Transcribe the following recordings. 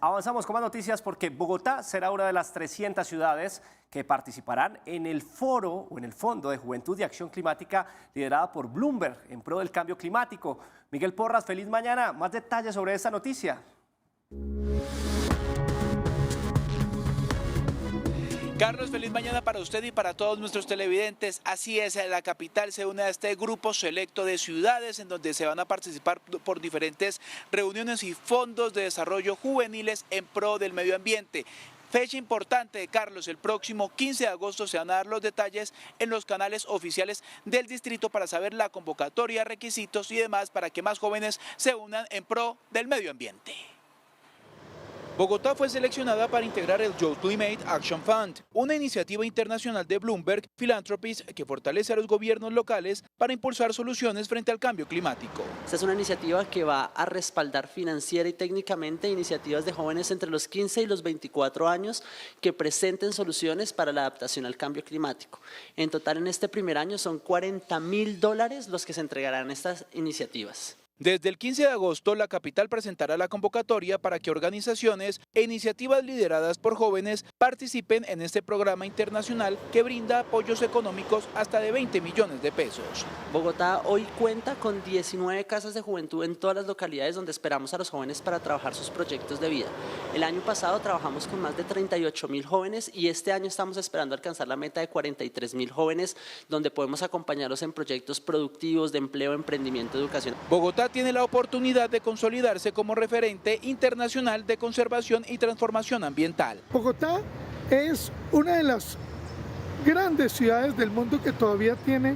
Avanzamos con más noticias porque Bogotá será una de las 300 ciudades que participarán en el foro o en el Fondo de Juventud y Acción Climática liderada por Bloomberg en pro del cambio climático. Miguel Porras, feliz mañana. Más detalles sobre esta noticia. Carlos, feliz mañana para usted y para todos nuestros televidentes. Así es, la capital se une a este grupo selecto de ciudades en donde se van a participar por diferentes reuniones y fondos de desarrollo juveniles en pro del medio ambiente. Fecha importante, Carlos, el próximo 15 de agosto se van a dar los detalles en los canales oficiales del distrito para saber la convocatoria, requisitos y demás para que más jóvenes se unan en pro del medio ambiente. Bogotá fue seleccionada para integrar el Youth Climate Action Fund, una iniciativa internacional de Bloomberg Philanthropies que fortalece a los gobiernos locales para impulsar soluciones frente al cambio climático. Esta es una iniciativa que va a respaldar financiera y técnicamente iniciativas de jóvenes entre los 15 y los 24 años que presenten soluciones para la adaptación al cambio climático. En total, en este primer año son $40.000 los que se entregarán a estas iniciativas. Desde el 15 de agosto, la capital presentará la convocatoria para que organizaciones e iniciativas lideradas por jóvenes participen en este programa internacional que brinda apoyos económicos hasta de 20 millones de pesos. Bogotá hoy cuenta con 19 casas de juventud en todas las localidades donde esperamos a los jóvenes para trabajar sus proyectos de vida. El año pasado trabajamos con más de 38.000 jóvenes y este año estamos esperando alcanzar la meta de 43.000 jóvenes donde podemos acompañarlos en proyectos productivos de empleo, emprendimiento, educación. Bogotá tiene la oportunidad de consolidarse como referente internacional de conservación y transformación ambiental. Bogotá es una de las grandes ciudades del mundo que todavía tiene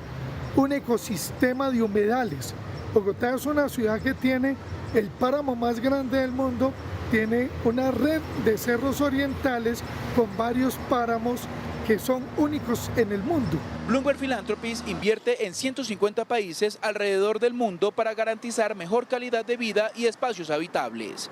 un ecosistema de humedales. Bogotá es una ciudad que tiene el páramo más grande del mundo, tiene una red de cerros orientales con varios páramos que son únicos en el mundo. Bloomberg Philanthropies invierte en 150 países alrededor del mundo para garantizar mejor calidad de vida y espacios habitables.